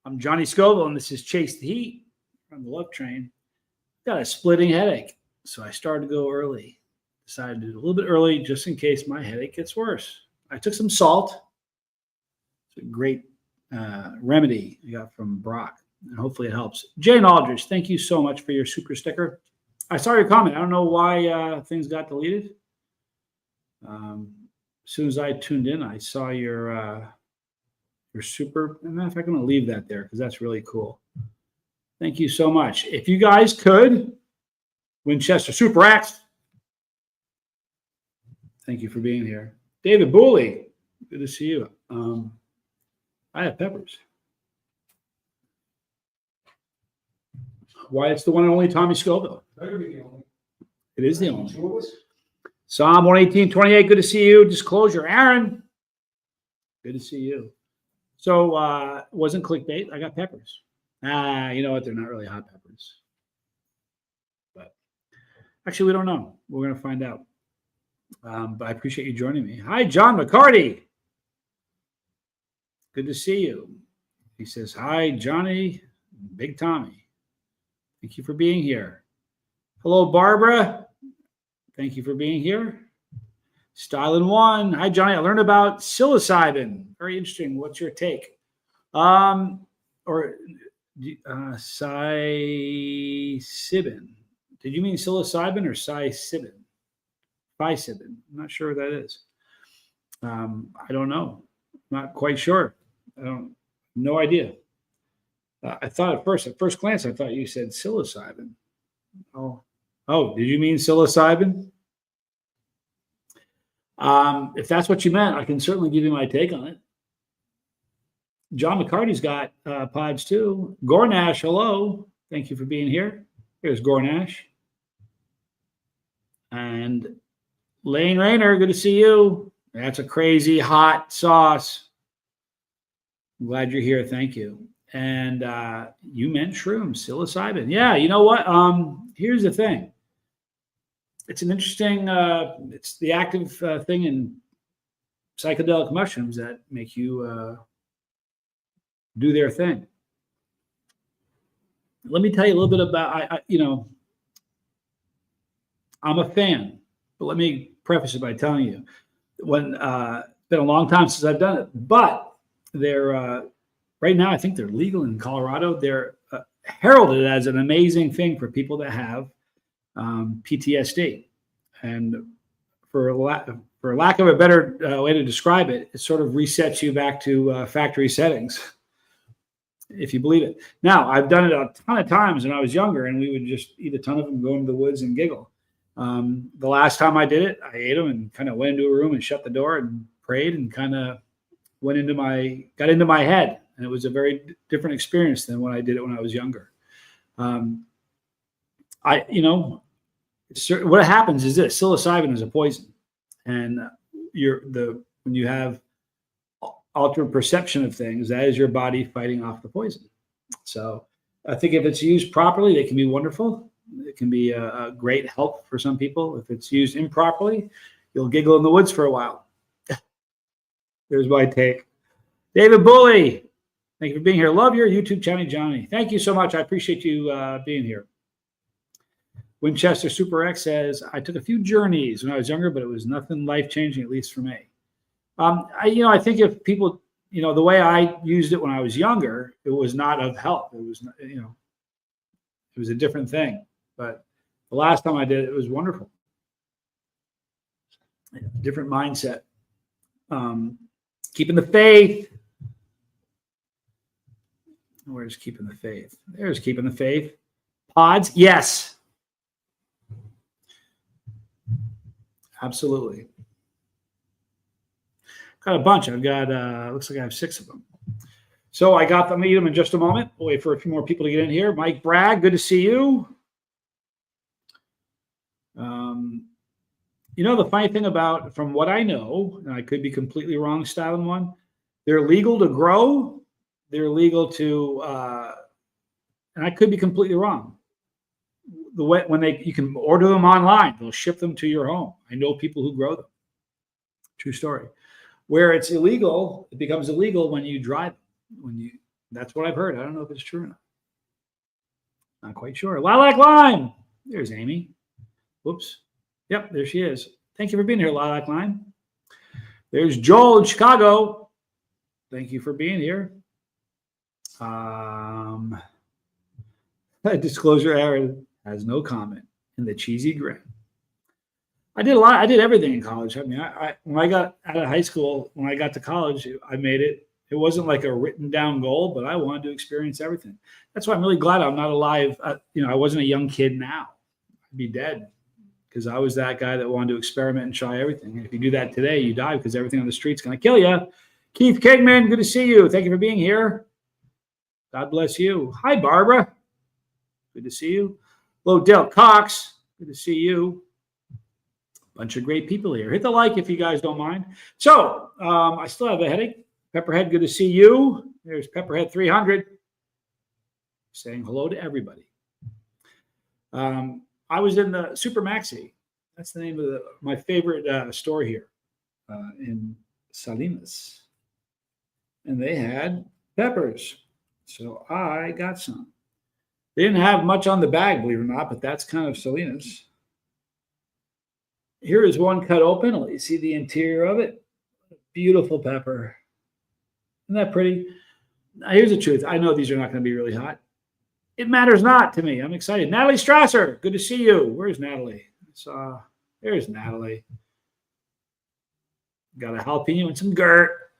I'm Johnny Scoville, and this is Chase the Heat from the Love Train. Got a splitting headache, so I started to go early. Decided to do it a little bit early just in case my headache gets worse. I took some salt. It's a great remedy I got from Brock, and hopefully it helps. Jane Aldridge, thank you so much for your super sticker. I saw your comment. I don't know why things got deleted. As soon as I tuned in, I saw your super. As a matter of fact, I'm going to leave that there because that's really cool. Thank you so much. If you guys could, Winchester Super X, thank you for being here. David Booley, good to see you. I have peppers. Why, it's the one and only Tommy Scoville. It is the only. Psalm 118:28, good to see you. Disclosure, Aaron, good to see you. So it wasn't clickbait. I got peppers. You know what? They're not really hot peppers. But actually, we don't know. We're going to find out. But I appreciate you joining me. Hi, John McCarty. Good to see you. He says, hi, Johnny, Big Tommy. Thank you for being here. Hello, Barbara. Thank you for being here. Stylin' One. Hi, Johnny. I learned about psilocybin. Very interesting. What's your take? Psilocybin. Did you mean psilocybin or psilocybin? Psilocybin. I'm not sure what that is. I don't know. Not quite sure. No idea. I thought at first glance, I thought you said psilocybin. Oh, did you mean psilocybin? If that's what you meant, I can certainly give you my take on it. John McCarty's got pods too. Gornash, hello. Thank you for being here. Here's Gornash. And Lane Rayner, good to see you. That's a crazy hot sauce. I'm glad you're here. Thank you. And you meant shrooms, psilocybin. Yeah, you know what? Here's the thing. It's an interesting, it's the active thing in psychedelic mushrooms that make you do their thing. Let me tell you a little bit about, I'm a fan, but let me preface it by telling you, it's been a long time since I've done it, but they're, right now, I think they're legal in Colorado. They're heralded as an amazing thing for people that have PTSD. And for lack of a better way to describe it, it sort of resets you back to factory settings, if you believe it. Now, I've done it a ton of times when I was younger, and we would just eat a ton of them, go into the woods and giggle. The last time I did it, I ate them and kind of went into a room and shut the door and prayed and kind of got into my head. And it was a very different experience than when I did it when I was younger. What happens is this: psilocybin is a poison, and when you have altered perception of things, that is your body fighting off the poison. So I think if it's used properly, they can be wonderful. It can be a great help for some people. If it's used improperly, you'll giggle in the woods for a while. There's my take. David Bully, thank you for being here. Love your YouTube channel, Johnny. Thank you so much. I appreciate you being here. Winchester Super X says, I took a few journeys when I was younger, but it was nothing life-changing, at least for me. I think if people, the way I used it when I was younger, it was not of help. It was, it was a different thing. But the last time I did it, it was wonderful. Different mindset. Keeping the faith. Where's keeping the faith? There's keeping the faith. Pods, yes. Absolutely. Got a bunch. I've got, looks like I have 6 of them. So I got them, eat them in just a moment. We'll wait for a few more people to get in here. Mike Bragg, good to see you. The funny thing about, from what I know, and I could be completely wrong, Stylin' One, they're legal to grow. They're legal to, and I could be completely wrong. You can order them online, they'll ship them to your home. I know people who grow them. True story. Where it's illegal, it becomes illegal when you dry them, when you That's what I've heard. I don't know if it's true or not. Not quite sure. Lilac Lime. There's Amy. Whoops. Yep, there she is. Thank you for being here, Lilac Lime. There's Joel in Chicago. Thank you for being here. Disclosure Aaron has no comment in the cheesy grin. I did a lot. I did everything in college. I mean, when I got out of high school, when I got to college, I made it. It wasn't like a written down goal, but I wanted to experience everything. That's why I'm really glad I'm not alive. I wasn't a young kid now. I'd be dead because I was that guy that wanted to experiment and try everything. And if you do that today, you die because everything on the street's going to kill you. Keith Kingman, good to see you. Thank you for being here. God bless you. Hi, Barbara. Good to see you. Hello, Dale Cox. Good to see you. Bunch of great people here. Hit the like if you guys don't mind. So I still have a headache. Pepperhead, good to see you. There's Pepperhead 300 saying hello to everybody. I was in the Super Maxi. That's the name of my favorite store here in Salinas. And they had peppers. So I got some. They didn't have much on the bag, believe it or not, but that's kind of Salinas. Here is one cut open. I'll let you see the interior of it. Beautiful pepper. Isn't that pretty? Now, here's the truth. I know these are not going to be really hot. It matters not to me. I'm excited. Natalie Strasser, good to see you. Where's Natalie? There's Natalie. Got a jalapeno and some Gert.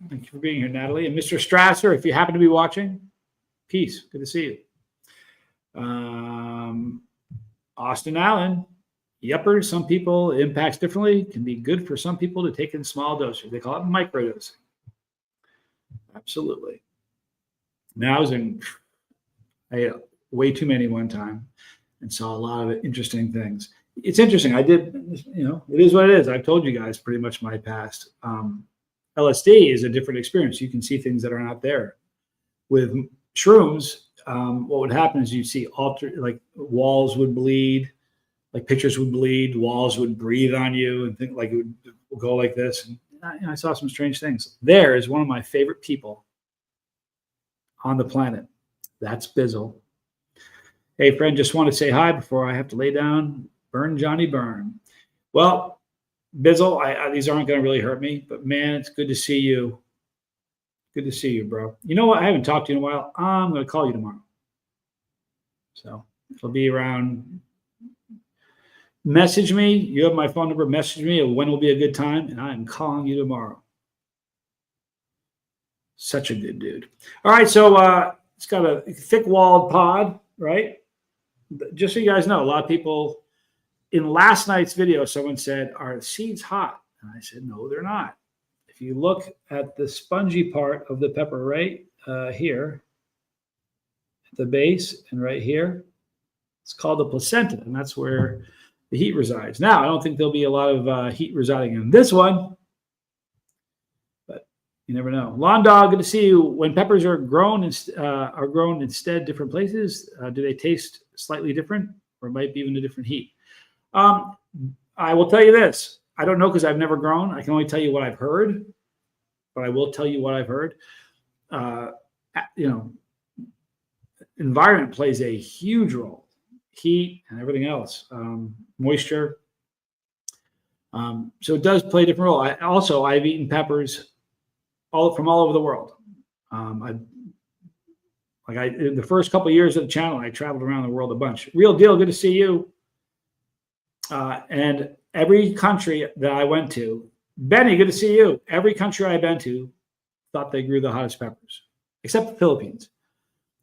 Thank you for being here, Natalie. And Mr. Strasser, if you happen to be watching, peace. Good to see you. Austin Allen. Yepper, some people, it impacts differently. It can be good for some people to take in small doses. They call it microdosing. Absolutely. Now I ate way too many one time and saw a lot of interesting things. It's interesting. I did, it is what it is. I've told you guys pretty much my past. LSD is a different experience. You can see things that are not there. With shrooms, what would happen is you see like walls would bleed, like pictures would bleed, walls would breathe on you, and think like it would go like this. And I saw some strange things. There is one of my favorite people on the planet. That's Bizzle. Hey, friend, just want to say hi before I have to lay down. Burn, Johnny, burn. Well, Bizzle, these aren't going to really hurt me, but man, it's good to see you. Good to see you, bro. You know what? I haven't talked to you in a while. I'm going to call you tomorrow. So it'll be around. Message me. You have my phone number. Message me when will be a good time, and I am calling you tomorrow. Such a good dude. All right, so it's got a thick-walled pod, right? Just so you guys know, a lot of people in last night's video, someone said, "Are the seeds hot?" And I said, "No, they're not." If you look at the spongy part of the pepper right here, at the base, and right here, it's called the placenta, and that's where the heat resides. Now, I don't think there'll be a lot of heat residing in this one, but you never know. Lawn Dog, good to see you. When peppers are grown instead different places, do they taste slightly different, or might be even a different heat? I will tell you this. I don't know because I've never grown. I can only tell you what I've heard, but I will tell you what I've heard. Environment plays a huge role. Heat and everything else, moisture. So it does play a different role. I've eaten peppers from all over the world. In the first couple of years of the channel, I traveled around the world a bunch. Real deal, good to see you. And every country that I went to, Benny, good to see you. Every country I've been to thought they grew the hottest peppers, except the Philippines.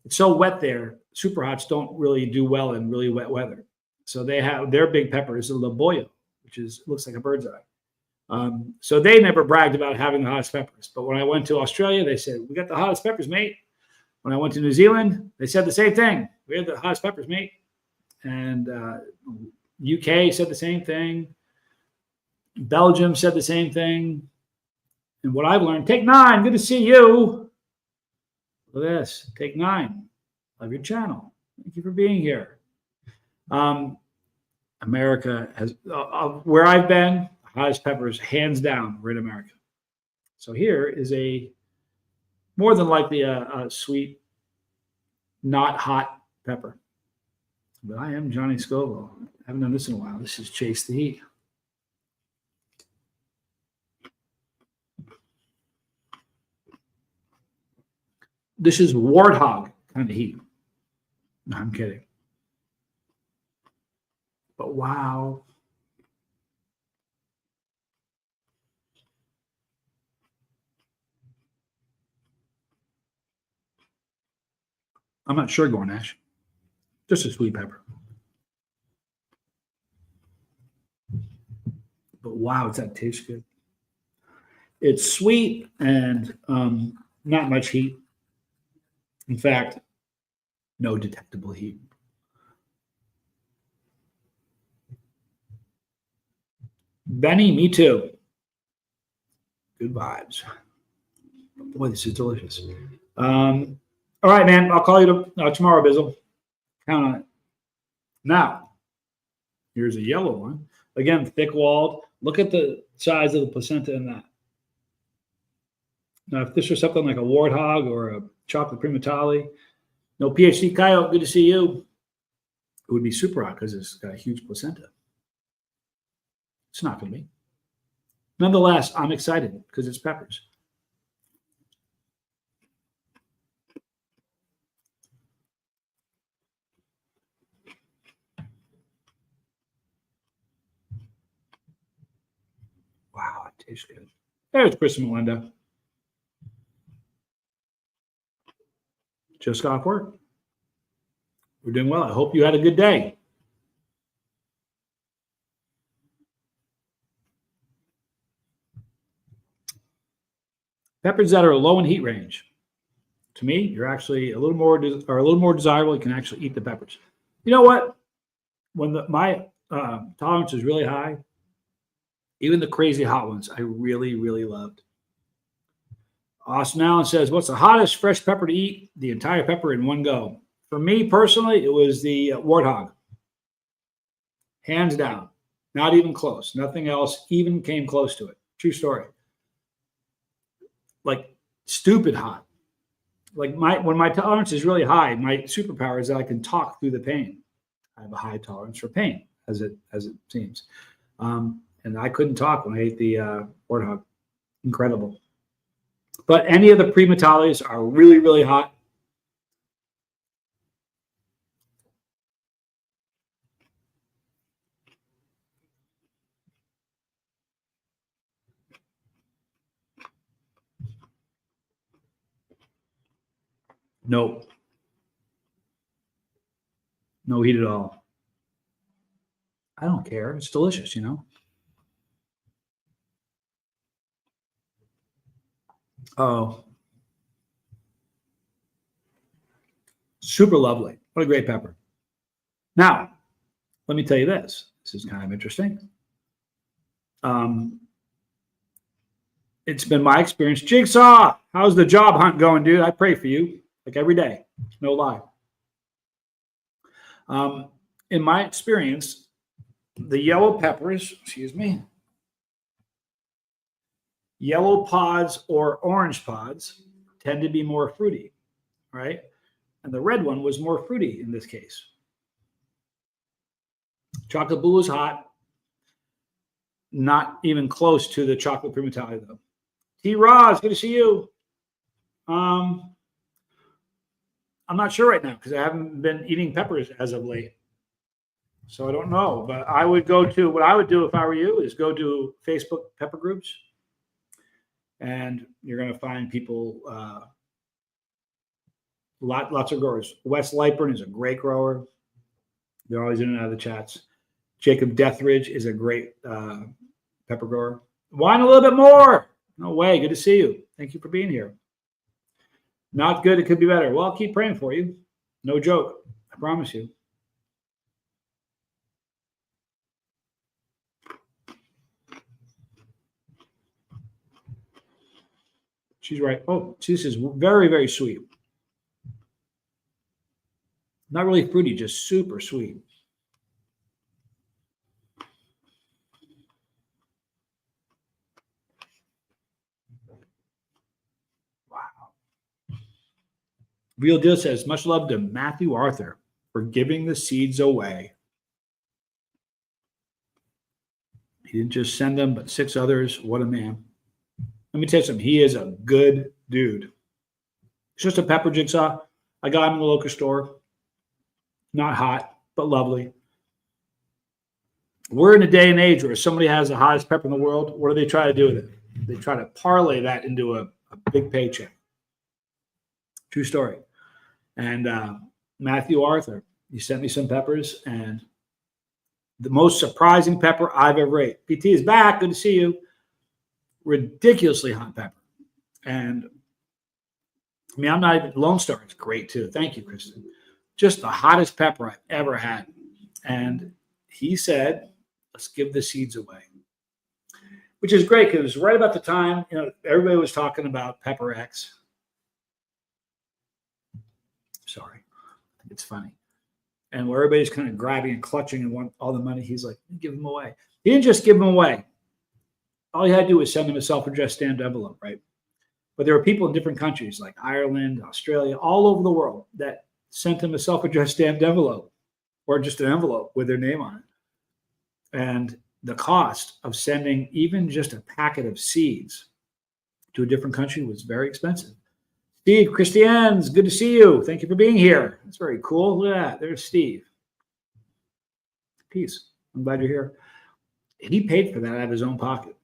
It's so wet there. Super hots don't really do well in really wet weather. So they have their big pepper is a laboyo, which looks like a bird's eye. So they never bragged about having the hottest peppers. But when I went to Australia, they said, "We got the hottest peppers, mate." When I went to New Zealand, they said the same thing. "We have the hottest peppers, mate." And UK said the same thing. Belgium said the same thing. And what I've learned, Take 9, good to see you. Look at this, Take 9. Love your channel. Thank you for being here. America has, where I've been, hottest peppers, hands down, we're in America. So here is a more than likely a sweet, not hot pepper. But I am Johnny Scoville. I haven't done this in a while. This is Chase the Heat. This is warthog kind of heat. No, I'm kidding. But wow. I'm not sure, Gornash. Just a sweet pepper. But wow, does that taste good? It's sweet and not much heat. In fact, no detectable heat. Benny, me too. Good vibes. Boy, this is delicious. All right, man. I'll call you tomorrow, Bizzle. Count on it. Now, here's a yellow one. Again, thick-walled. Look at the size of the placenta in that. Now, if this was something like a warthog or a chocolate primatale, no PhD coyote, good to see you. It would be super hot because it's got a huge placenta. It's not going to be. Nonetheless, I'm excited because it's peppers. Wow, it tastes good. There's Chris and Melinda. Just got off work. We're doing well. I hope you had a good day. Peppers that are low in heat range. To me, you're actually a little more desirable. You can actually eat the peppers. You know what? When my tolerance is really high, even the crazy hot ones, I really, really loved. Austin Allen says, "What's the hottest fresh pepper to eat? The entire pepper in one go." For me personally, it was the warthog. Hands down. Not even close. Nothing else even came close to it. True story. Like stupid hot. Like when my tolerance is really high, my superpower is that I can talk through the pain. I have a high tolerance for pain, as it seems. And I couldn't talk when I ate the warthog. Incredible. But any of the primatales are really, really hot. Nope. No heat at all. I don't care. It's delicious, you know. Oh, super lovely. What a great pepper. Now, let me tell you this. This is kind of interesting. It's been my experience. Jigsaw, how's the job hunt going, dude? I pray for you like every day. No lie. In my experience, the yellow peppers, yellow pods or orange pods tend to be more fruity, right? And the red one was more fruity in this case. Chocolate blue is hot, not even close to the chocolate primatale though. T. Roz, good to see you. I'm not sure right now because I haven't been eating peppers as of late. So I don't know, but I would go to what I would do if I were you is go to Facebook pepper groups, and you're going to find people, lots of growers. Wes Lightburn is a great grower. They're always in and out of the chats. Jacob Deathridge is a great pepper grower. Wine a little bit more. No way. Good to see you. Thank you for being here. Not good. It could be better. Well, I'll keep praying for you. No joke. I promise you. She's right. Oh, see, this is very, very sweet. Not really fruity, just super sweet. Wow. Real Deal says, much love to Matthew Arthur for giving the seeds away. He didn't just send them, but 6 others. What a man. Let me tell you something. He is a good dude. It's just a pepper jigsaw. I got him in the local store. Not hot, but lovely. We're in a day and age where if somebody has the hottest pepper in the world, what do they try to do with it? They try to parlay that into a big paycheck. True story. And Matthew Arthur, he sent me some peppers, and the most surprising pepper I've ever ate. PT is back. Good to see you. Ridiculously hot pepper. And I mean, I'm not even, Lone Star is great too. Thank you, Kristen. Just the hottest pepper I've ever had. And he said, let's give the seeds away, which is great because it was right about the time, everybody was talking about Pepper X. Sorry. I think it's funny. And where everybody's kind of grabbing and clutching and want all the money, he's like, give them away. He didn't just give them away. All he had to do was send them a self-addressed stamped envelope, right? But there were people in different countries like Ireland, Australia, all over the world that sent him a self-addressed stamped envelope or just an envelope with their name on it. And the cost of sending even just a packet of seeds to a different country was very expensive. Steve Christians, good to see you. Thank you for being here. That's very cool. Look at that. There's Steve. Peace. I'm glad you're here. And he paid for that out of his own pocket.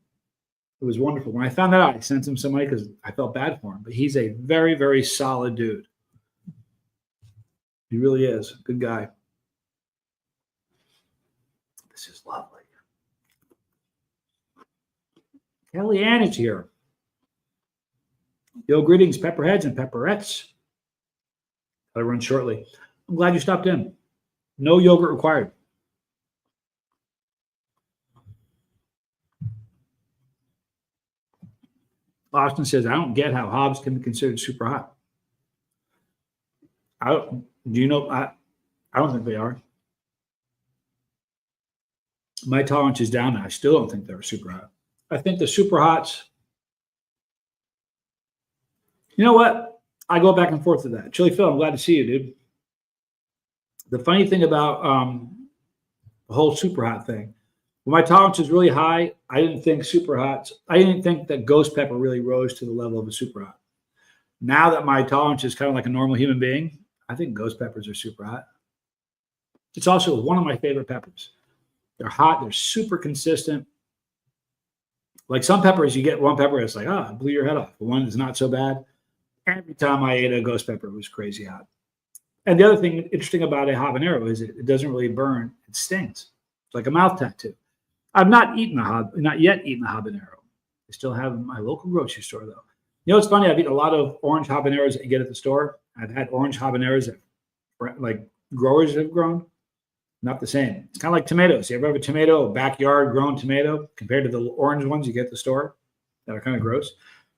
It was wonderful. When I found that out, I sent him some money because I felt bad for him. But he's a very, very solid dude. He really is. Good guy. This is lovely. Kellyanne is here. Yo, greetings, Pepperheads and Pepperettes. I'll run shortly. I'm glad you stopped in. No yogurt required. Austin says, I don't get how Hobbs can be considered super hot. I don't think they are. My tolerance is down. I still don't think they're super hot. I think the super hots, you know what? I go back and forth with that. Chili Phil, I'm glad to see you, dude. The funny thing about the whole super hot thing, when my tolerance is really high, I didn't think super hots. I didn't think that ghost pepper really rose to the level of a super hot. Now that my tolerance is kind of like a normal human being, I think ghost peppers are super hot. It's also one of my favorite peppers. They're hot. They're super consistent. Like some peppers, you get one pepper, it's like, it blew your head off. The one is not so bad. Every time I ate a ghost pepper, it was crazy hot. And the other thing interesting about a habanero is it doesn't really burn. It stings. It's like a mouth tattoo. I've not yet eaten a habanero. I still have in my local grocery store, though. You know, it's funny. I've eaten a lot of orange habaneros that you get at the store. I've had orange habaneros that like growers have grown. Not the same. It's kind of like tomatoes. You ever have a tomato, a backyard grown tomato, compared to the orange ones you get at the store that are kind of gross?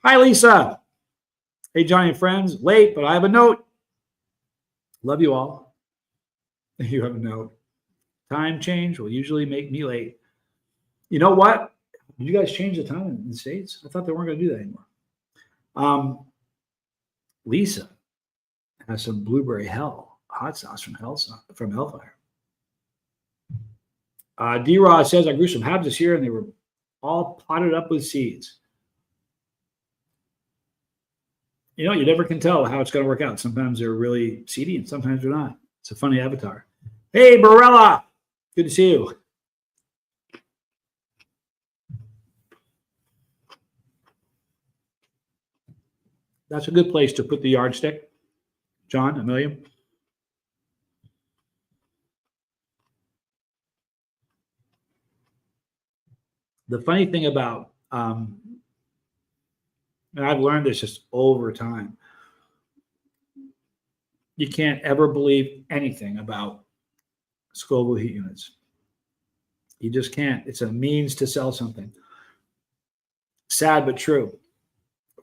Hi, Lisa. Hey, Johnny and friends. Late, but I have a note. Love you all. You have a note. Time change will usually make me late. You know what? Did you guys change the time in the States? I thought they weren't going to do that anymore. Lisa has some blueberry hell hot sauce from Hellfire. D-Rod says, I grew some habs this year and they were all potted up with seeds. You know, you never can tell how it's going to work out. Sometimes they're really seedy and sometimes they're not. It's a funny avatar. Hey, Barella. Good to see you. That's a good place to put the yardstick. John, Amelia. The funny thing about, and I've learned this just over time, you can't ever believe anything about Scoville heat units. You just can't. It's a means to sell something. Sad but true.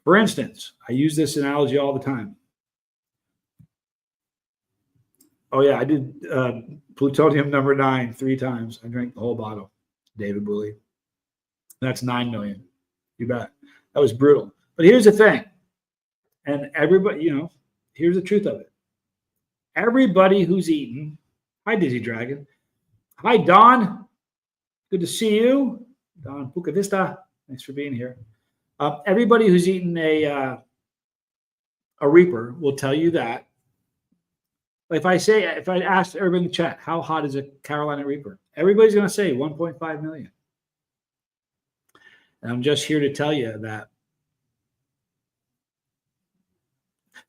For instance, I use this analogy all the time. Oh, yeah, I did plutonium number 9 3 times. I drank the whole bottle. David Booley. That's 9 million. You bet. That was brutal. But here's the thing. And everybody, you know, here's the truth of it. Everybody who's eaten, hi, Dizzy Dragon. Hi, Don. Good to see you. Don Puca Vista. Thanks for being here. Everybody who's eaten a Reaper will tell you that. If I ask everybody in the chat, how hot is a Carolina Reaper? Everybody's going to say 1.5 million. And I'm just here to tell you that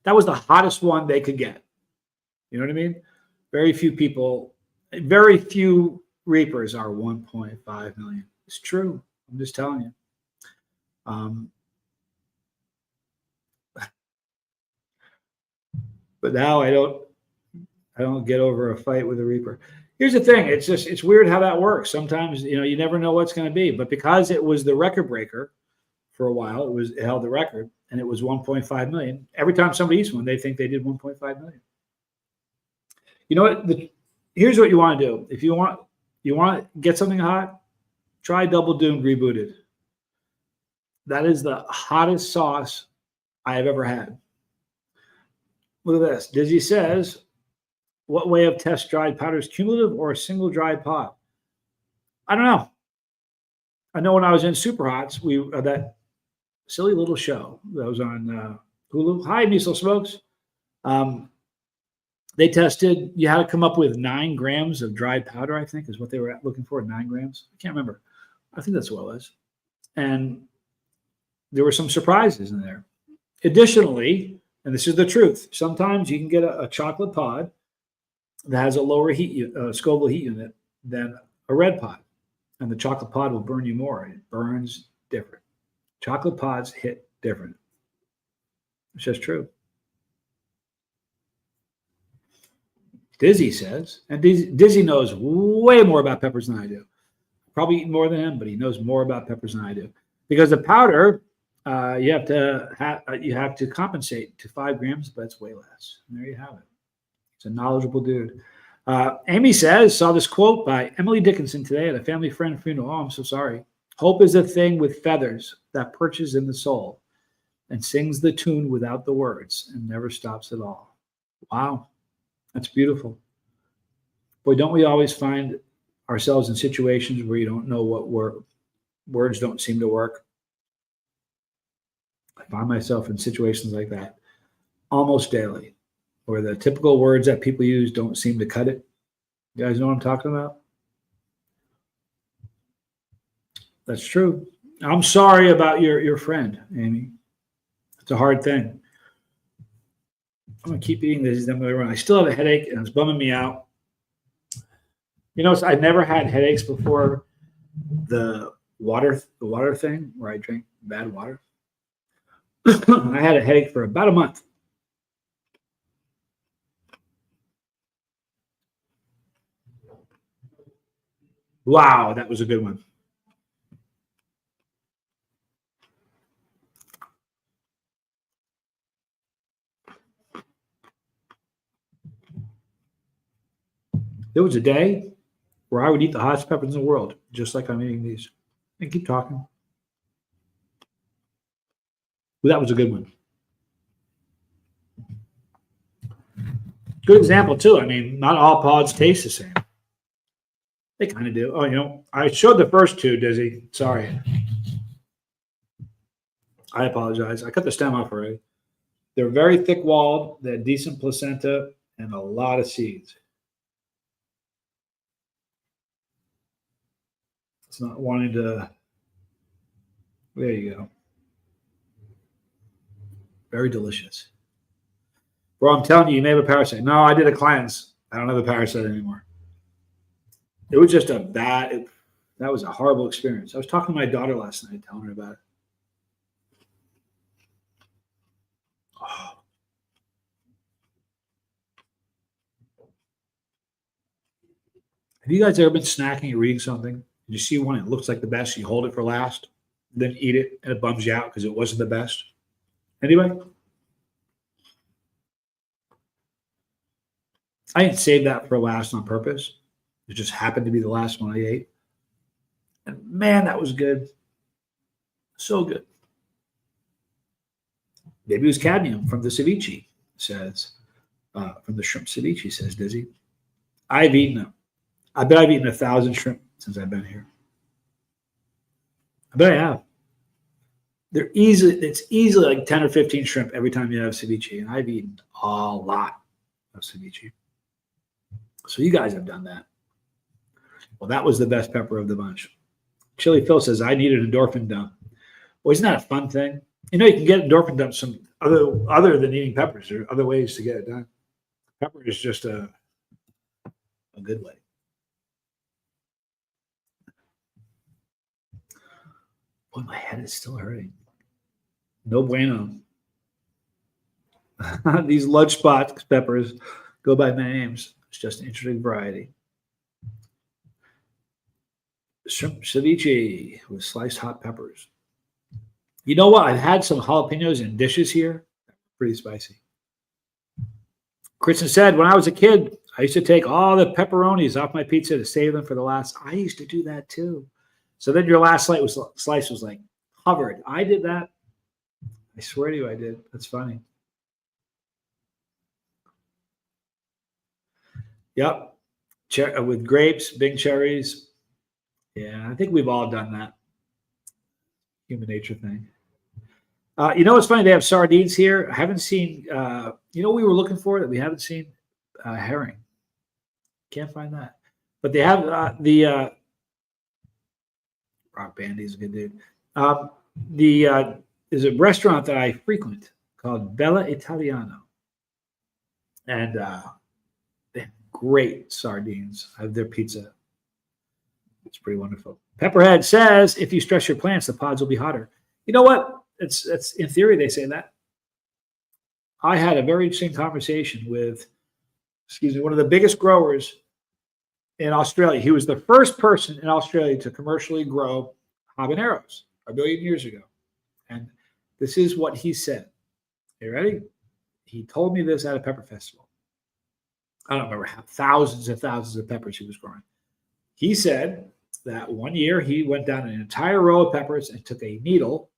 that was the hottest one they could get. You know what I mean? Very few Reapers are 1.5 million. It's true. I'm just telling you. But now I don't get over a fight with a Reaper. Here's the thing. It's weird how that works. Sometimes, you never know what's going to be. But because it was the record breaker for a while, it held the record, and it was 1.5 million. Every time somebody eats one, they think they did 1.5 million. You know what? Here's what you want to do. If you want to get something hot, try Double Doomed Rebooted. That is the hottest sauce I have ever had. Look at this. Dizzy says, what way of test dried powders, cumulative or a single dried pod? I don't know. I know when I was in Super Hots, that silly little show that was on Hulu. Hi, Miso Smokes. They tested, you had to come up with 9 grams of dried powder, I think, is what they were looking for, 9 grams. I can't remember. I think that's what it was. And there were some surprises in there. Additionally, and this is the truth, sometimes you can get a chocolate pod that has a lower Scoville heat unit than a red pod. And the chocolate pod will burn you more. It burns different. Chocolate pods hit different. It's just true. Dizzy says, and Dizzy knows way more about peppers than I do. Probably eaten more than him, but he knows more about peppers than I do. Because the powder, you have to compensate to 5 grams, but it's way less. And there you have it. It's a knowledgeable dude. Amy says, saw this quote by Emily Dickinson today at a family friend funeral. Oh, I'm so sorry. Hope is a thing with feathers that perches in the soul and sings the tune without the words and never stops at all. Wow. That's beautiful. Boy, don't we always find ourselves in situations where you don't know what words don't seem to work? I find myself in situations like that almost daily, where the typical words that people use don't seem to cut it. You guys know what I'm talking about? That's true. I'm sorry about your friend, Amy. It's a hard thing. I'm going to keep eating this. Then I still have a headache, and it's bumming me out. I never had headaches before the water thing where I drank bad water. I had a headache for about a month. Wow, that was a good one. There was a day where I would eat the hottest peppers in the world, just like I'm eating these. And keep talking. Well, that was a good one. Good example, too. I mean, not all pods taste the same. They kind of do. Oh, I showed the first 2, Dizzy. Sorry. I apologize. I cut the stem off already. They're very thick-walled. They had decent placenta and a lot of seeds. It's not wanting to. There you go. Very delicious. Bro, I'm telling you, you may have a parasite. No, I did a cleanse. I don't have a parasite anymore. It was just that was a horrible experience. I was talking to my daughter last night, telling her about it. Oh. Have you guys ever been snacking or reading something? You see one, it looks like the best, you hold it for last, then eat it, and it bums you out because it wasn't the best. Anyway, I didn't save that for last on purpose. It just happened to be the last one I ate. And man, that was good. So good. Maybe it was cadmium from the ceviche. says, from the shrimp ceviche, says Dizzy. I've eaten them. I bet I've eaten 1,000 shrimp since I've been here. I bet I have. It's easily like 10 or 15 shrimp every time you have ceviche, and I've eaten a lot of ceviche. So you guys have done that. Well, that was the best pepper of the bunch. Chili Phil says, I need an endorphin dump. Well, isn't that a fun thing? You know, you can get endorphin dumps some other than eating peppers. There are other ways to get it done. Pepper is just a good way. Boy, my head is still hurting. No bueno. These lunchbox peppers go by many names. It's just an interesting variety. Shrimp ceviche with sliced hot peppers. You know what? I've had some jalapenos in dishes here. Pretty spicy. Kristen said, when I was a kid, I used to take all the pepperonis off my pizza to save them for the last. I used to do that too. So then your last slice was like covered. I did that. I swear to you, I did. That's funny. Yep. With grapes, big cherries. Yeah, I think we've all done that. Human nature thing. You know what's funny? They have sardines here. I haven't seen, you know what we were looking for that we haven't seen? Herring. Can't find that. But they have Rock Bandy's a good dude. There's a restaurant that I frequent called Bella Italiano. And they have great sardines. I have their pizza. It's pretty wonderful. Pepperhead says, if you stress your plants, the pods will be hotter. You know what? It's in theory, they say that. I had a very interesting conversation with, one of the biggest growers in Australia. He was the first person in Australia to commercially grow habaneros 1 billion years ago. And this is what he said. You ready? He told me this at a pepper festival. I don't remember how thousands and thousands of peppers he was growing. He said that one year he went down an entire row of peppers and took a needle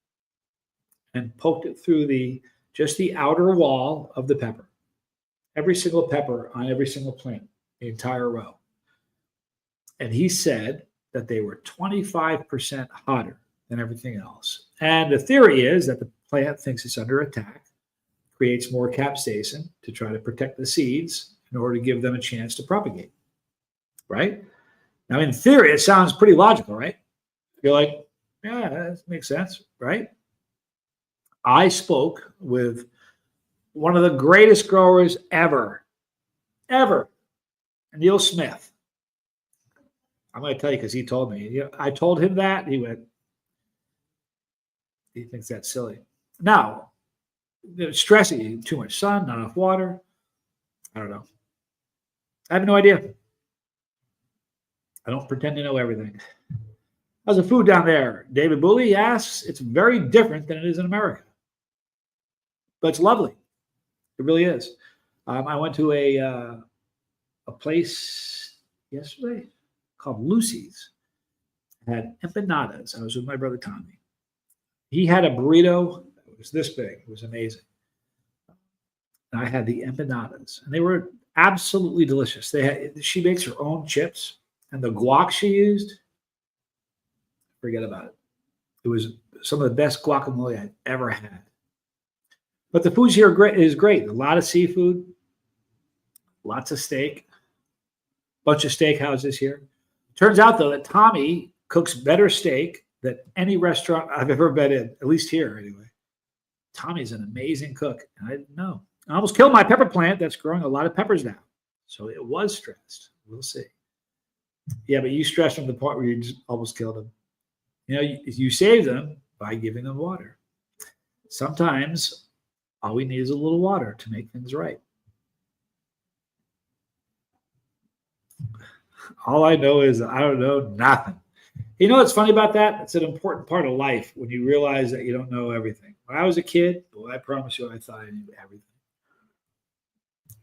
and poked it through just the outer wall of the pepper. Every single pepper on every single plant, the entire row. And he said that they were 25% hotter than everything else. And the theory is that the plant thinks it's under attack, creates more capsaicin to try to protect the seeds in order to give them a chance to propagate. Right? Now, in theory, it sounds pretty logical, right? You're like, yeah, that makes sense, right? I spoke with one of the greatest growers ever, Neil Smith. I'm going to tell you because he told me. I told him that. He went, he thinks that's silly. Now, stressing, too much sun, not enough water. I don't know. I have no idea. I don't pretend to know everything. How's the food down there? David Booley asks. It's very different than it is in America. But it's lovely. It really is. I went to a place yesterday called Lucy's. I had empanadas. I was with my brother Tommy. He had a burrito. It was this big. It was amazing. And I had the empanadas. And they were absolutely delicious. She makes her own chips. And the guac she used, forget about it. It was some of the best guacamole I've ever had. But the food here is great. A lot of seafood, lots of steak, bunch of steakhouses here. Turns out, though, that Tommy cooks better steak than any restaurant I've ever been in, at least here anyway. Tommy's an amazing cook, and I didn't know. I almost killed my pepper plant that's growing a lot of peppers now. So it was stressed. We'll see. Yeah, but you stressed from the point where you just almost killed them. You know, you save them by giving them water. Sometimes all we need is a little water to make things right. All I know is I don't know nothing. You know what's funny about that? It's an important part of life when you realize that you don't know everything. When I was a kid, boy, I promise you I thought I knew everything.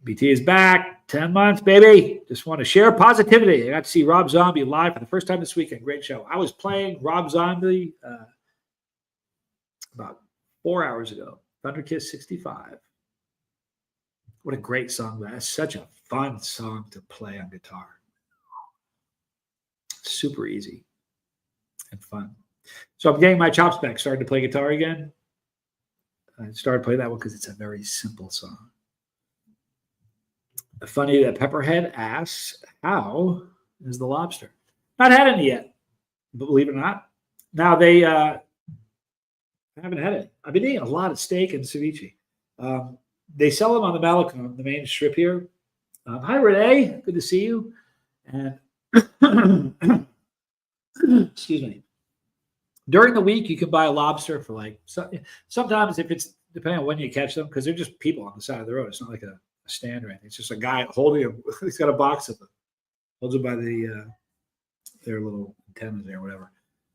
BT is back. 10 months, baby. Just want to share positivity. I got to see Rob Zombie live for the first time this weekend. Great show. I was playing Rob Zombie about 4 hours ago. Thunder Kiss 65. What a great song. That's such a fun song to play on guitar. Super easy and fun. So I'm getting my chops back, starting to play guitar again. I started playing that one because it's a very simple song. Funny that Pepperhead asks, how is the lobster? Not had any yet, believe it or not. Now they I haven't had it. I've been eating a lot of steak and ceviche. They sell them on the Malecon, the main strip here. Hi, Renee. Good to see you. And excuse me. During the week, you can buy a lobster for like, sometimes if it's, depending on when you catch them, because they're just people on the side of the road. It's not like a stand or anything. It's just a guy holding them. He's got a box of them. Holds them by their little antennas there or whatever.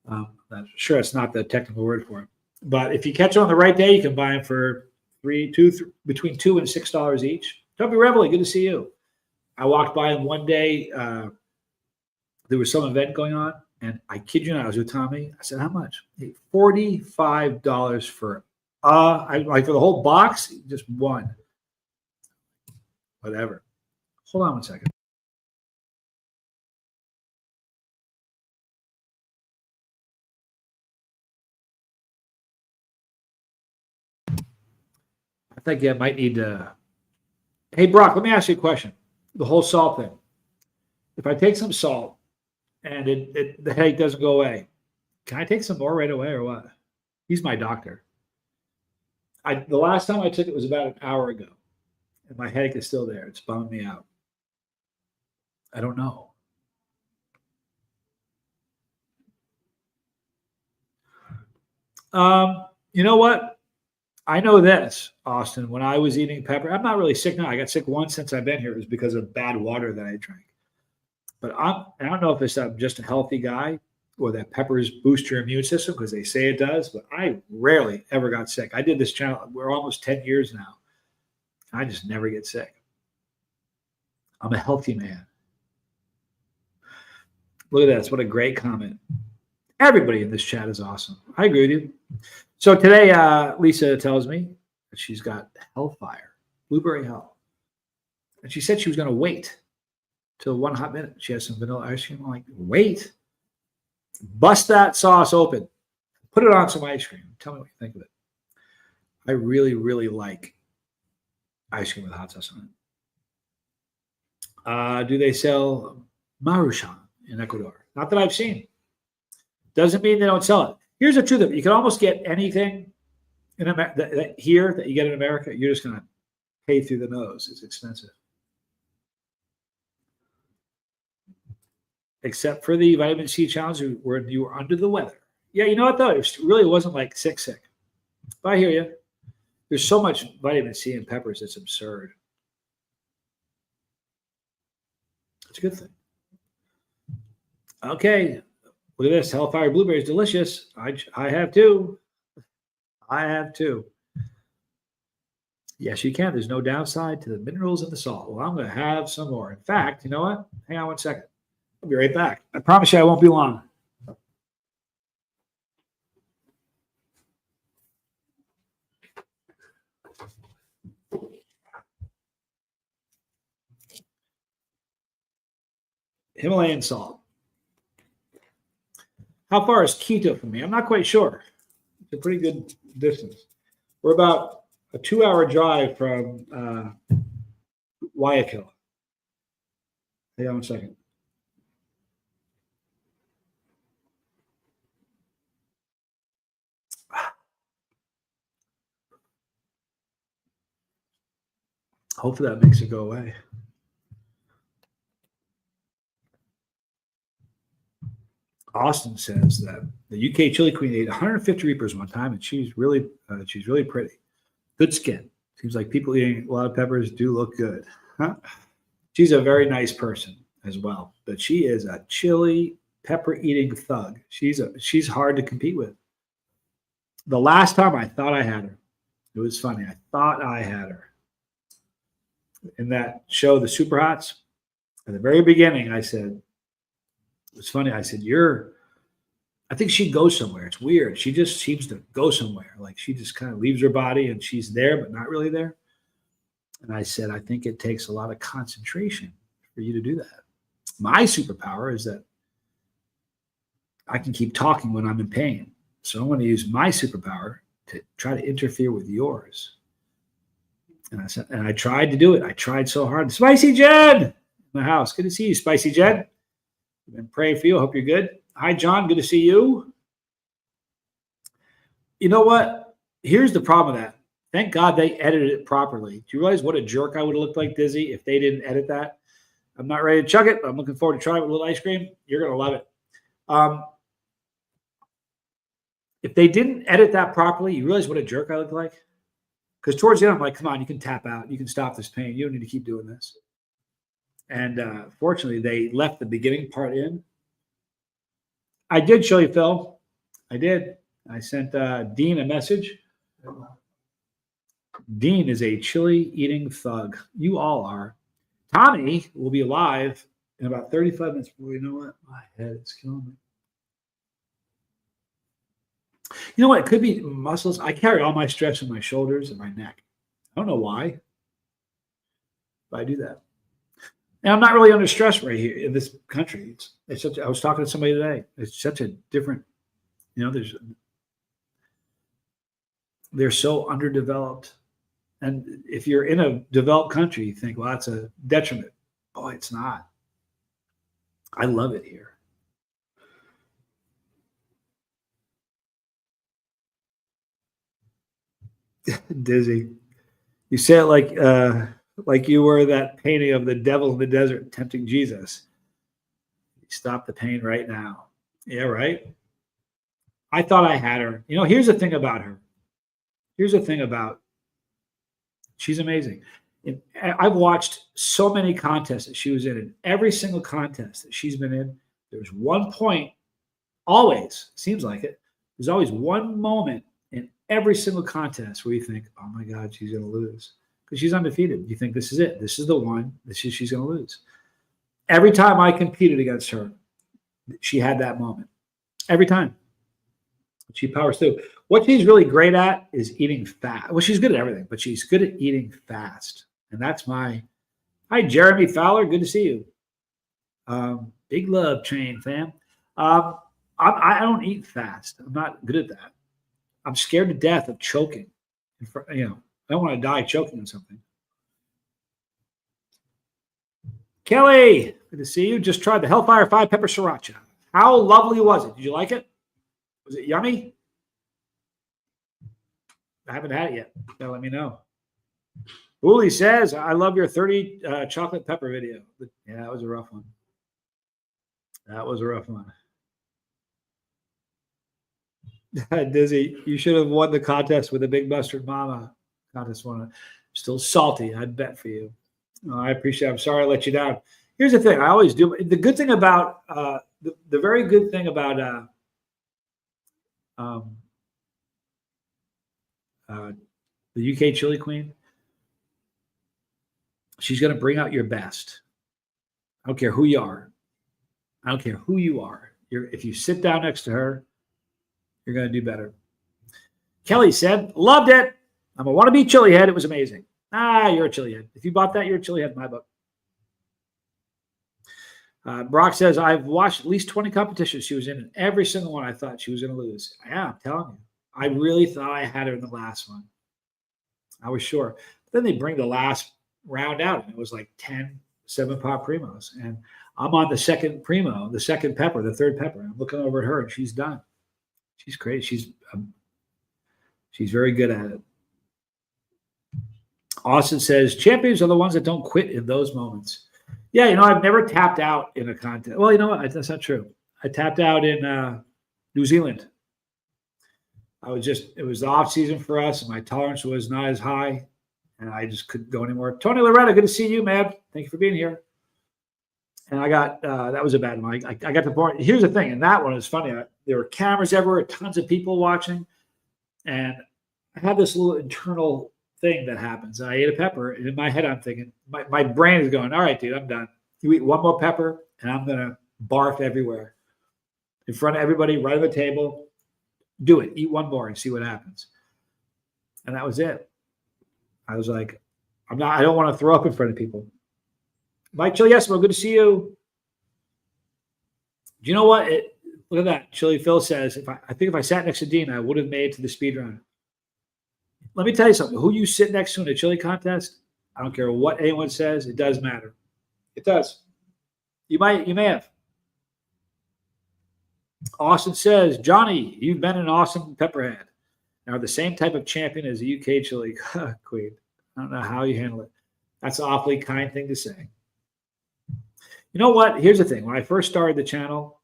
I'm sure it's not the technical word for it. But if you catch them on the right day, you can buy them for between $2 and $6 each. Toby Reveley, good to see you. I walked by him one day. There was some event going on, and I kid you not, I was with Tommy. I said, how much? $45 for like for the whole box, just one. Whatever. Hold on one second. I think I might need to. Hey, Brock, let me ask you a question. The whole salt thing. If I take some salt and the headache doesn't go away, can I take some more right away or what? He's my doctor. The last time I took it was about an hour ago, and my headache is still there. It's bumming me out. I don't know. You know what? I know this, Austin. When I was eating pepper, I'm not really sick now. I got sick once since I've been here. It was because of bad water that I drank. But I don't know if it's I'm just a healthy guy or that peppers boost your immune system because they say it does. But I rarely ever got sick. I did this channel. We're almost 10 years now. I just never get sick. I'm a healthy man. Look at this. What a great comment. Everybody in this chat is awesome. I agree with you. So today, Lisa tells me that she's got Hellfire, Blueberry Hell. And she said she was going to wait till one hot minute. She has some vanilla ice cream. I'm like, wait. Bust that sauce open. Put it on some ice cream. Tell me what you think of it. I really, really like ice cream with hot sauce on it. Do they sell Maruchan in Ecuador? Not that I've seen. Doesn't mean they don't sell it. Here's the truth of it. You can almost get anything in America here that you get in America. You're just going to pay through the nose. It's expensive. Except for the vitamin C challenge where you were under the weather. Yeah, you know what, though? It really wasn't like sick. But I hear you. There's so much vitamin C in peppers. It's absurd. It's a good thing. Okay. Look at this. Hellfire blueberry is delicious. I have two. I have two. Yes, you can. There's no downside to the minerals in the salt. Well, I'm going to have some more. In fact, you know what? Hang on one second. I'll be right back. I promise you I won't be long. Himalayan salt. How far is Quito from me? I'm not quite sure. It's a pretty good distance. We're about a 2-hour drive from Guayaquil. Hang on one second. Hopefully that makes it go away. Austin says that the UK chili queen ate 150 reapers one time, and she's really pretty. Good skin. Seems like people eating a lot of peppers do look good. Huh? She's a very nice person as well, but she is a chili pepper eating thug. She's hard to compete with. The last time I thought I had her, it was funny. I thought I had her in that show, The Super Hots. At the very beginning, I said, it's funny. I said, I think she'd go somewhere. It's weird. She just seems to go somewhere. Like she just kind of leaves her body and she's there, but not really there. And I said, I think it takes a lot of concentration for you to do that. My superpower is that I can keep talking when I'm in pain. So I'm going to use my superpower to try to interfere with yours. And I said, and I tried to do it. I tried so hard. Spicy Jed in the house. Good to see you, Spicy Jed. I've been praying for you. Hope you're good. Hi, John. Good to see you. You know what? Here's the problem with that. Thank God they edited it properly. Do you realize what a jerk I would have looked like, Dizzy, if they didn't edit that? I'm not ready to chug it, but I'm looking forward to trying it with a little ice cream. You're going to love it. If they didn't edit that properly, you realize what a jerk I look like? Because towards the end, I'm like, come on, you can tap out. You can stop this pain. You don't need to keep doing this. And fortunately, they left the beginning part in. I did show you, Phil. I did. I sent Dean a message. Dean is a chili eating thug. You all are. Tommy will be alive in about 35 minutes. Well, you know what? My head is killing me. You know what? It could be muscles. I carry all my stress in my shoulders and my neck. I don't know why, but I do that. And I'm not really under stress right here in this country. It's such. I was talking to somebody today. It's such a different. They're so underdeveloped. And if you're in a developed country, you think, well, that's a detriment. Boy, it's not. I love it here. Dizzy. You say it like you were that painting of the devil in the desert tempting Jesus. Stop the pain right now. Yeah, right? I thought I had her. Here's the thing about her. She's amazing. I've watched so many contests that she was in. In every single contest that she's been in, there's one point, always, seems like it, there's always one moment in every single contest where you think, oh my God, she's going to lose. Because she's undefeated. You think this is it. This is the one. She's going to lose. Every time I competed against her, she had that moment. Every time. She powers through. What she's really great at is eating fast. Well, she's good at everything, but she's good at eating fast. And that's hi, Jeremy Fowler. Good to see you. Big love train, fam. I don't eat fast. I'm not good at that. I'm scared to death of choking. I don't want to die choking on something. Kelly, good to see you. Just tried the Hellfire 5 pepper sriracha. How lovely was it? Did you like it? Was it yummy? I haven't had it yet. You gotta let me know. Uli says, I love your 30 chocolate pepper video. Yeah, that was a rough one. Dizzy, you should have won the contest with the Big Mustard Mama contest one. Still salty, I'd bet for you. I appreciate it. I'm sorry I let you down. Here's the thing. I always do. The good thing about the very good thing about the UK Chili Queen, she's going to bring out your best. I don't care who you are. If you sit down next to her, you're going to do better. Kelly said, loved it. I'm a wannabe chili head. It was amazing. You're a chili head. If you bought that, you're a chili head in my book. Brock says, I've watched at least 20 competitions she was in, and every single one I thought she was going to lose. Yeah, I'm telling you. I really thought I had her in the last one. I was sure. But then they bring the last round out, and it was like 10 7-pot primos. And I'm on the second primo, the second pepper, the third pepper. I'm looking over at her, and she's done. She's great. She's very good at it. Austin says, champions are the ones that don't quit in those moments. Yeah, I've never tapped out in a contest. Well, you know what? That's not true. I tapped out in New Zealand. It was the off season for us, and my tolerance was not as high, and I just couldn't go anymore. Tony Loretta, good to see you, man. Thank you for being here. And I got, that was a bad one. I got the point. Here's the thing, and that one is funny. There were cameras everywhere, tons of people watching, and I had this little internal thing that happens. I ate a pepper, and in my head, I'm thinking, my brain is going, all right, dude, I'm done. You eat one more pepper, and I'm going to barf everywhere. In front of everybody, right at the table. Do it. Eat one more and see what happens. And that was it. I was like, I don't want to throw up in front of people. Mike Chili, yes, well, good to see you. Do you know what? Look at that. Chili Phil says, I think if I sat next to Dean, I would have made it to the speed run. Let me tell you something. Who you sit next to in a chili contest, I don't care what anyone says, it does matter. It does. You may have. Austin says, Johnny, you've been an awesome pepperhead. Now the same type of champion as the UK chili queen. I don't know how you handle it. That's an awfully kind thing to say. You know what? Here's the thing. When I first started the channel,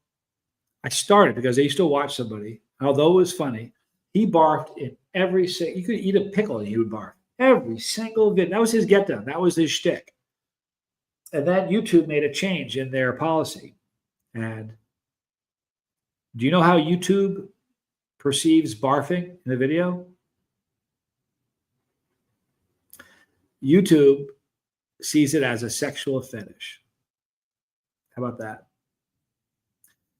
I started because I used to watch somebody, although it was funny, he barfed in every single, you could eat a pickle and he would barf. Every single video. That was his get down. That was his shtick. And then YouTube made a change in their policy. And do you know how YouTube perceives barfing in the video? YouTube sees it as a sexual fetish. How about that?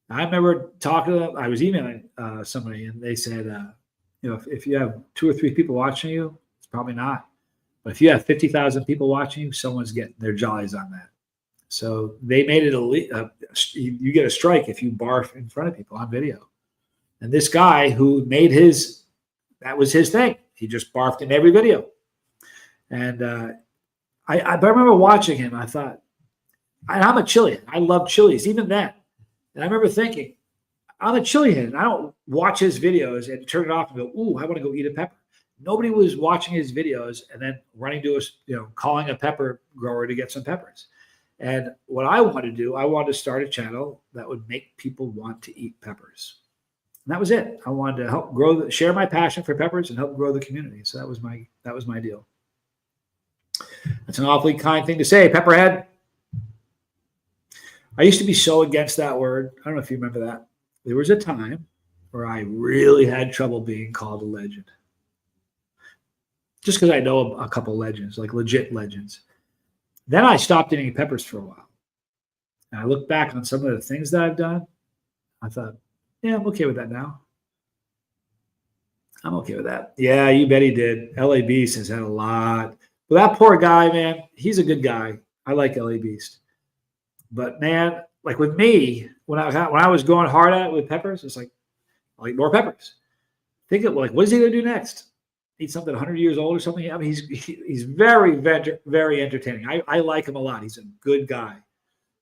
I remember talking to them. I was emailing somebody, and they said, if you have 2 or 3 people watching you, it's probably not. But if you have 50,000 people watching you, someone's getting their jollies on that. So they made it you get a strike if you barf in front of people on video. And this guy who made that was his thing. He just barfed in every video. And I remember watching him. I thought, I'm a Chilean. I love chilies, even then. And I remember thinking, I'm a Chilean. I don't watch his videos and turn it off and go, ooh, I want to go eat a pepper. Nobody was watching his videos and then running to us, calling a pepper grower to get some peppers. And what I wanted to do, I wanted to start a channel that would make people want to eat peppers. And that was it. I wanted to help share my passion for peppers and help grow the community. So that was my deal. That's an awfully kind thing to say, pepperhead. I used to be so against that word. I don't know if you remember that. There was a time where I really had trouble being called a legend. Just because I know a couple legends, like legit legends. Then I stopped eating peppers for a while. And I look back on some of the things that I've done. I thought, yeah, I'm okay with that now. I'm okay with that. Yeah, you bet he did. LA Beast has had a lot. But that poor guy, man, he's a good guy. I like LA Beast. But man, like with me, when I was going hard at it with peppers, it's like, I like more peppers. Think of like, what is he going to do next? Eat something 100 years old or something? I mean, he's very, very entertaining. I like him a lot. He's a good guy.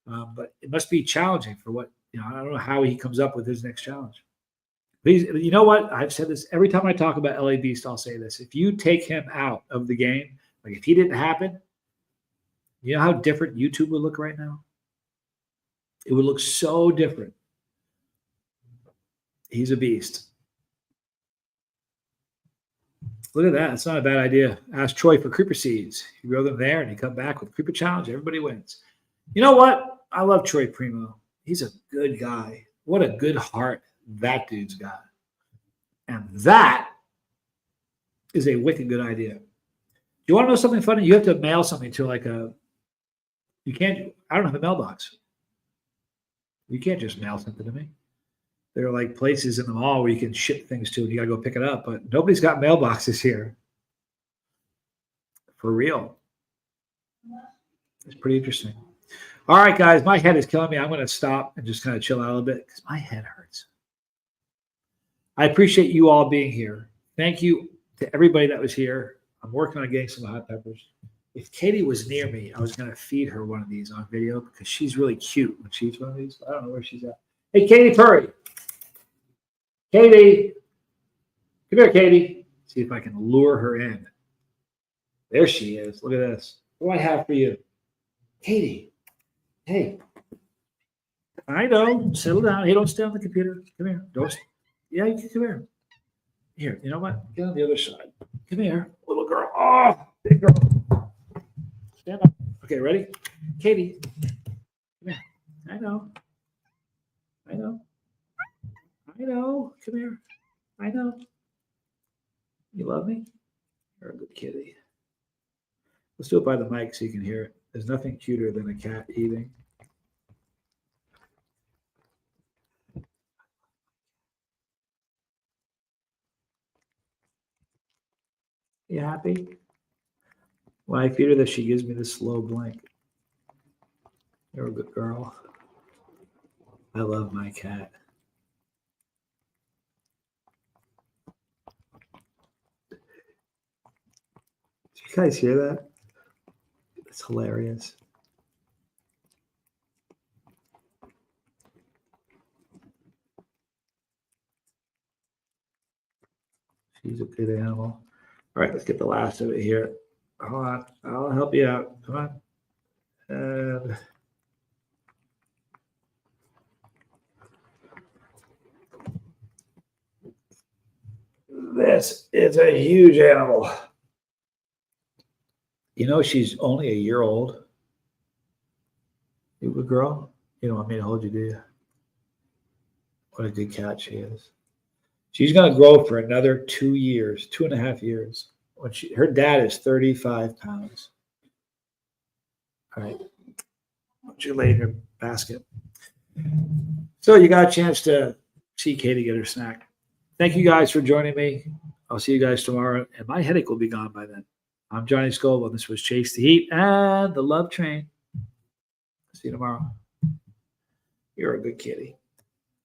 But it must be challenging for what, I don't know how he comes up with his next challenge. But you know what? I've said this every time I talk about LA Beast, I'll say this. If you take him out of the game, like if he didn't happen, you know how different YouTube would look right now? It would look so different. He's a beast. Look at that. It's not a bad idea. Ask Troy for creeper seeds. You grow them there and you come back with creeper challenge. Everybody wins. You know what? I love Troy Primo. He's a good guy. What a good heart that dude's got. And that is a wicked good idea. You want to know something funny? You have to mail something to I don't have a mailbox. You can't just mail something to me. There are like places in the mall where you can ship things to and you got to go pick it up, but nobody's got mailboxes here. For real. It's pretty interesting. All right, guys, my head is killing me. I'm going to stop and just kind of chill out a little bit because my head hurts. I appreciate you all being here. Thank you to everybody that was here. I'm working on getting some hot peppers. If Katie was near me, I was going to feed her one of these on video because she's really cute when she eats one of these. I don't know where she's at. Hey, Katie Purry. Katie. Come here, Katie. See if I can lure her in. There she is. Look at this. What do I have for you? Katie. Hey. I know. Settle down. Hey, don't stay on the computer. Come here. Yeah, you can come here. Here, you know what? Get on the other side. Come here, little girl. Oh, big girl. Stand up. Okay, ready? Katie. Come here. I know. Come here. I know. You love me? You're a good kitty. Let's do it by the mic so you can hear it. There's nothing cuter than a cat eating. You happy? When I feed her this, she gives me this slow blink. You're a good girl. I love my cat. Did you guys hear that? It's hilarious. She's a good animal. All right, let's get the last of it here. Hold on. I'll help you out. Come on. And this is a huge animal. You know, she's only a year old. You good girl? You don't want me to hold you, do you? What a good cat she is. She's going to grow for another 2 years, 2.5 years. When her dad is 35 pounds. All right. Why don't you lay in your basket? So you got a chance to see Katie get her snack. Thank you guys for joining me. I'll see you guys tomorrow, and my headache will be gone by then. I'm Johnny Scoville, and this was Chase the Heat and the Love Train. See you tomorrow. You're a good kitty.